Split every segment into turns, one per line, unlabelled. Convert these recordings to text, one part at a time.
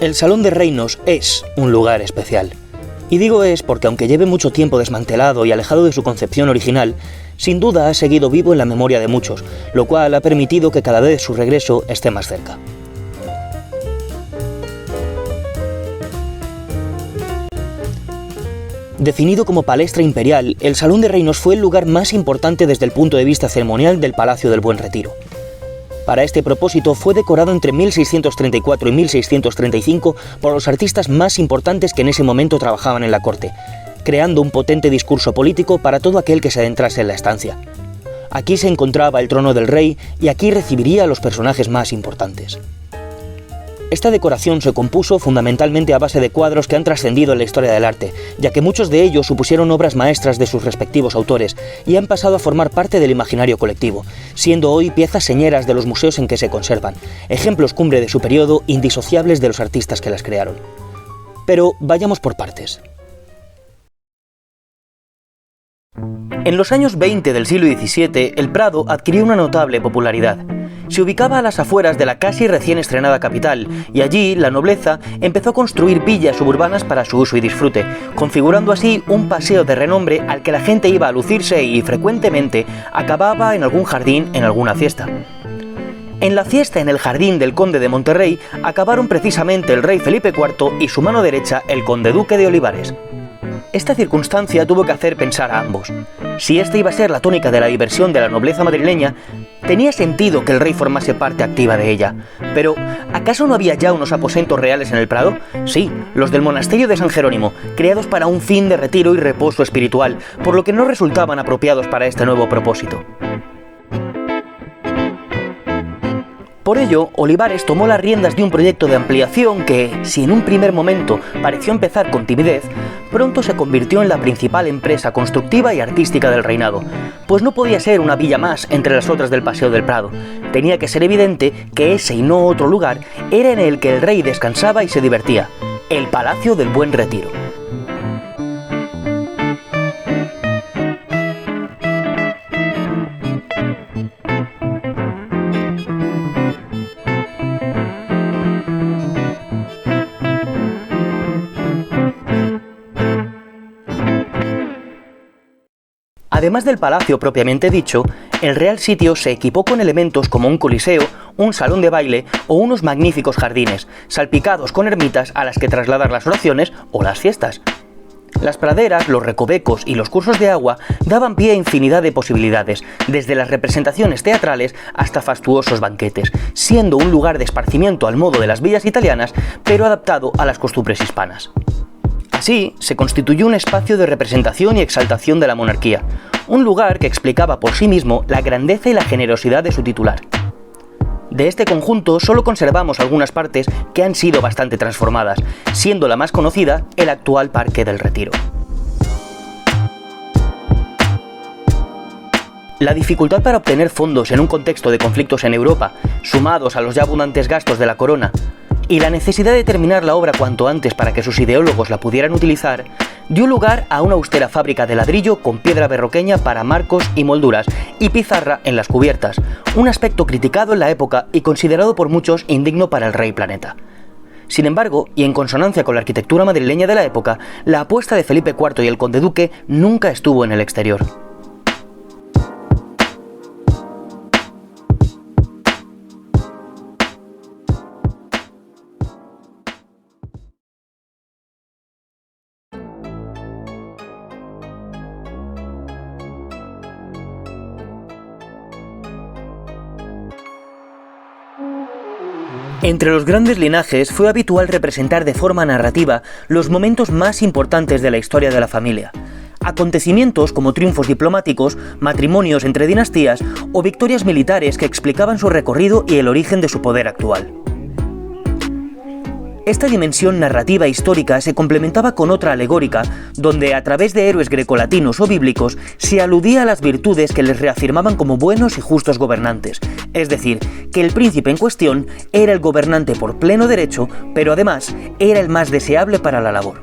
El Salón de Reinos es un lugar especial. Y digo es porque aunque lleve mucho tiempo desmantelado y alejado de su concepción original, sin duda ha seguido vivo en la memoria de muchos, lo cual ha permitido que cada vez su regreso esté más cerca. Definido como palestra imperial, el Salón de Reinos fue el lugar más importante desde el punto de vista ceremonial del Palacio del Buen Retiro. Para este propósito fue decorado entre 1634 y 1635 por los artistas más importantes que en ese momento trabajaban en la corte, creando un potente discurso político para todo aquel que se adentrase en la estancia. Aquí se encontraba el trono del rey y aquí recibiría a los personajes más importantes. Esta decoración se compuso fundamentalmente a base de cuadros que han trascendido en la historia del arte, ya que muchos de ellos supusieron obras maestras de sus respectivos autores y han pasado a formar parte del imaginario colectivo, siendo hoy piezas señeras de los museos en que se conservan, ejemplos cumbre de su periodo indisociables de los artistas que las crearon. Pero vayamos por partes. En los años 20 del siglo XVII, el Prado adquirió una notable popularidad. Se ubicaba a las afueras de la casi recién estrenada capital, y allí la nobleza empezó a construir villas suburbanas para su uso y disfrute, configurando así un paseo de renombre al que la gente iba a lucirse y frecuentemente acababa en algún jardín en alguna fiesta. En la fiesta en el jardín del conde de Monterrey acabaron precisamente el rey Felipe IV y su mano derecha, el conde duque de Olivares. Esta circunstancia tuvo que hacer pensar a ambos. Si esta iba a ser la tónica de la diversión de la nobleza madrileña, tenía sentido que el rey formase parte activa de ella. Pero, ¿acaso no había ya unos aposentos reales en el Prado? Sí, los del monasterio de San Jerónimo, creados para un fin de retiro y reposo espiritual, por lo que no resultaban apropiados para este nuevo propósito. Por ello, Olivares tomó las riendas de un proyecto de ampliación que, si en un primer momento pareció empezar con timidez, pronto se convirtió en la principal empresa constructiva y artística del reinado, pues no podía ser una villa más entre las otras del Paseo del Prado. Tenía que ser evidente que ese y no otro lugar era en el que el rey descansaba y se divertía, el Palacio del Buen Retiro. Además del palacio propiamente dicho, el Real Sitio se equipó con elementos como un coliseo, un salón de baile o unos magníficos jardines, salpicados con ermitas a las que trasladar las oraciones o las fiestas. Las praderas, los recovecos y los cursos de agua daban pie a infinidad de posibilidades, desde las representaciones teatrales hasta fastuosos banquetes, siendo un lugar de esparcimiento al modo de las villas italianas, pero adaptado a las costumbres hispanas. Así, se constituyó un espacio de representación y exaltación de la monarquía, un lugar que explicaba por sí mismo la grandeza y la generosidad de su titular. De este conjunto solo conservamos algunas partes que han sido bastante transformadas, siendo la más conocida el actual Parque del Retiro. La dificultad para obtener fondos en un contexto de conflictos en Europa, sumados a los ya abundantes gastos de la corona, y la necesidad de terminar la obra cuanto antes para que sus ideólogos la pudieran utilizar, dio lugar a una austera fábrica de ladrillo con piedra berroqueña para marcos y molduras y pizarra en las cubiertas, un aspecto criticado en la época y considerado por muchos indigno para el rey planeta. Sin embargo, y en consonancia con la arquitectura madrileña de la época, la apuesta de Felipe IV y el conde duque nunca estuvo en el exterior. Entre los grandes linajes fue habitual representar de forma narrativa los momentos más importantes de la historia de la familia. Acontecimientos como triunfos diplomáticos, matrimonios entre dinastías o victorias militares que explicaban su recorrido y el origen de su poder actual. Esta dimensión narrativa histórica se complementaba con otra alegórica, donde a través de héroes grecolatinos o bíblicos se aludía a las virtudes que les reafirmaban como buenos y justos gobernantes, es decir, que el príncipe en cuestión era el gobernante por pleno derecho, pero además era el más deseable para la labor.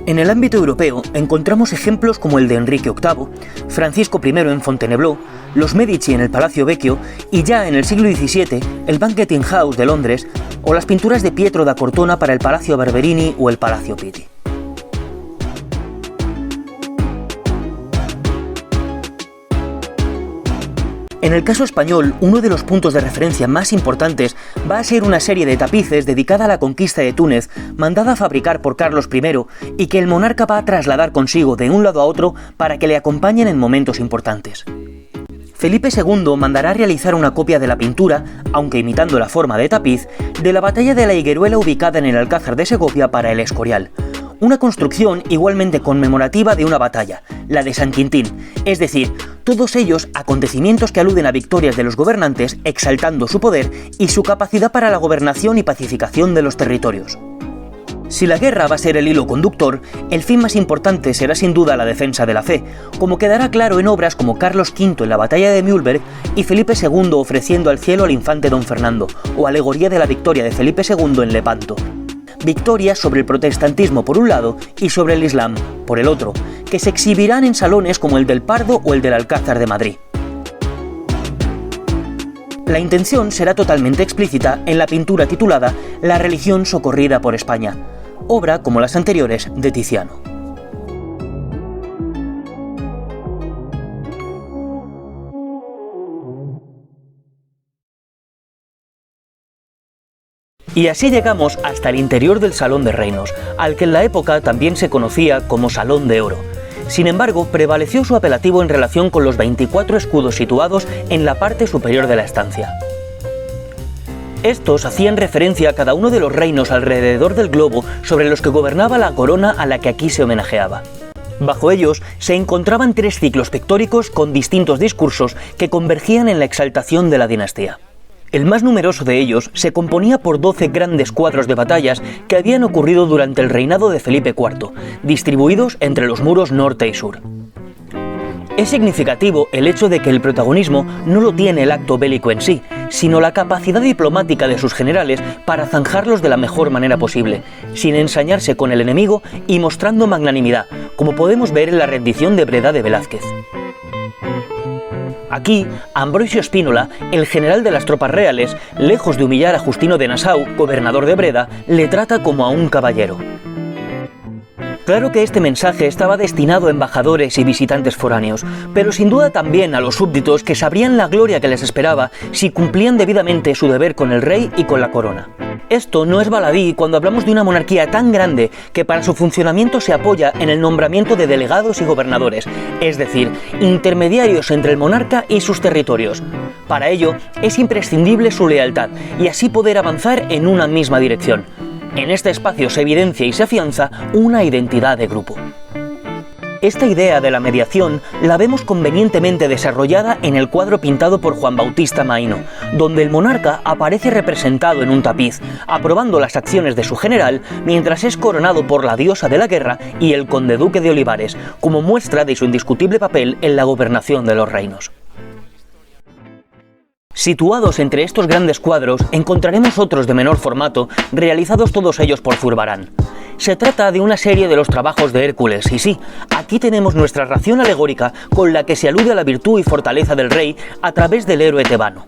En el ámbito europeo encontramos ejemplos como el de Enrique VIII, Francisco I en Fontainebleau, los Medici en el Palacio Vecchio y ya en el siglo XVII el Banqueting House de Londres, o las pinturas de Pietro da Cortona para el Palacio Barberini o el Palacio Pitti. En el caso español, uno de los puntos de referencia más importantes va a ser una serie de tapices dedicada a la conquista de Túnez, mandada a fabricar por Carlos I y que el monarca va a trasladar consigo de un lado a otro para que le acompañen en momentos importantes. Felipe II mandará realizar una copia de la pintura, aunque imitando la forma de tapiz, de la batalla de la Higueruela ubicada en el Alcázar de Segovia para el Escorial. Una construcción igualmente conmemorativa de una batalla, la de San Quintín, es decir, todos ellos acontecimientos que aluden a victorias de los gobernantes, exaltando su poder y su capacidad para la gobernación y pacificación de los territorios. Si la guerra va a ser el hilo conductor, el fin más importante será sin duda la defensa de la fe, como quedará claro en obras como Carlos V en la batalla de Mühlberg y Felipe II ofreciendo al cielo al infante don Fernando, o alegoría de la victoria de Felipe II en Lepanto. Victorias sobre el protestantismo por un lado y sobre el Islam por el otro, que se exhibirán en salones como el del Pardo o el del Alcázar de Madrid. La intención será totalmente explícita en la pintura titulada La religión socorrida por España, obra como las anteriores de Tiziano. Y así llegamos hasta el interior del Salón de Reinos, al que en la época también se conocía como Salón de Oro. Sin embargo, prevaleció su apelativo en relación con los 24 escudos situados en la parte superior de la estancia. Estos hacían referencia a cada uno de los reinos alrededor del globo sobre los que gobernaba la corona a la que aquí se homenajeaba. Bajo ellos se encontraban 3 ciclos pictóricos con distintos discursos que convergían en la exaltación de la dinastía. El más numeroso de ellos se componía por 12 grandes cuadros de batallas que habían ocurrido durante el reinado de Felipe IV, distribuidos entre los muros norte y sur. Es significativo el hecho de que el protagonismo no lo tiene el acto bélico en sí, sino la capacidad diplomática de sus generales para zanjarlos de la mejor manera posible, sin ensañarse con el enemigo y mostrando magnanimidad, como podemos ver en la rendición de Breda de Velázquez. Aquí, Ambrosio Spínola, el general de las tropas reales, lejos de humillar a Justino de Nassau, gobernador de Breda, le trata como a un caballero. Claro que este mensaje estaba destinado a embajadores y visitantes foráneos, pero sin duda también a los súbditos que sabrían la gloria que les esperaba si cumplían debidamente su deber con el rey y con la corona. Esto no es baladí cuando hablamos de una monarquía tan grande que para su funcionamiento se apoya en el nombramiento de delegados y gobernadores, es decir, intermediarios entre el monarca y sus territorios. Para ello, es imprescindible su lealtad y así poder avanzar en una misma dirección. En este espacio se evidencia y se afianza una identidad de grupo. Esta idea de la mediación la vemos convenientemente desarrollada en el cuadro pintado por Juan Bautista Maino, donde el monarca aparece representado en un tapiz, aprobando las acciones de su general mientras es coronado por la diosa de la guerra y el conde duque de Olivares, como muestra de su indiscutible papel en la gobernación de los reinos. Situados entre estos grandes cuadros encontraremos otros de menor formato, realizados todos ellos por Zurbarán. Se trata de una serie de los trabajos de Hércules, y sí, aquí tenemos nuestra ración alegórica con la que se alude a la virtud y fortaleza del rey a través del héroe tebano.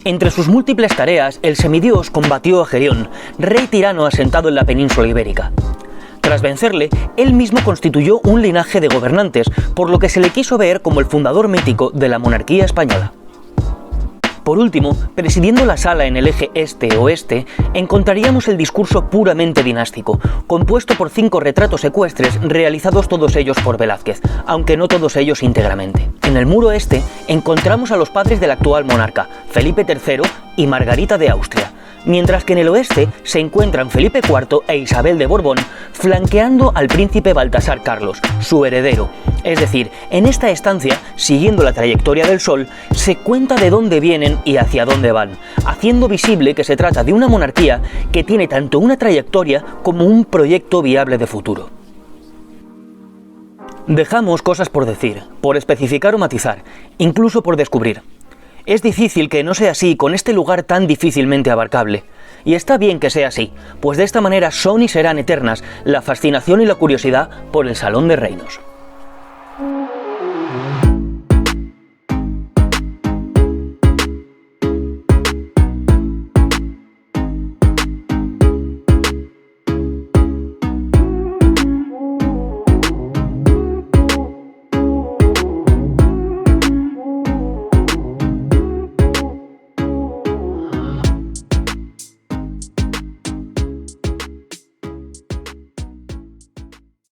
Entre sus múltiples tareas, el semidios combatió a Gerión, rey tirano asentado en la península ibérica. Tras vencerle, él mismo constituyó un linaje de gobernantes, por lo que se le quiso ver como el fundador mítico de la monarquía española. Por último, presidiendo la sala en el eje este-oeste, encontraríamos el discurso puramente dinástico, compuesto por 5 retratos ecuestres realizados todos ellos por Velázquez, aunque no todos ellos íntegramente. En el muro este encontramos a los padres del actual monarca, Felipe III y Margarita de Austria, mientras que en el oeste se encuentran Felipe IV e Isabel de Borbón, flanqueando al príncipe Baltasar Carlos, su heredero. Es decir, en esta estancia, siguiendo la trayectoria del Sol, se cuenta de dónde vienen y hacia dónde van, haciendo visible que se trata de una monarquía que tiene tanto una trayectoria como un proyecto viable de futuro. Dejamos cosas por decir, por especificar o matizar, incluso por descubrir. Es difícil que no sea así con este lugar tan difícilmente abarcable. Y está bien que sea así, pues de esta manera son y serán eternas la fascinación y la curiosidad por el Salón de Reinos.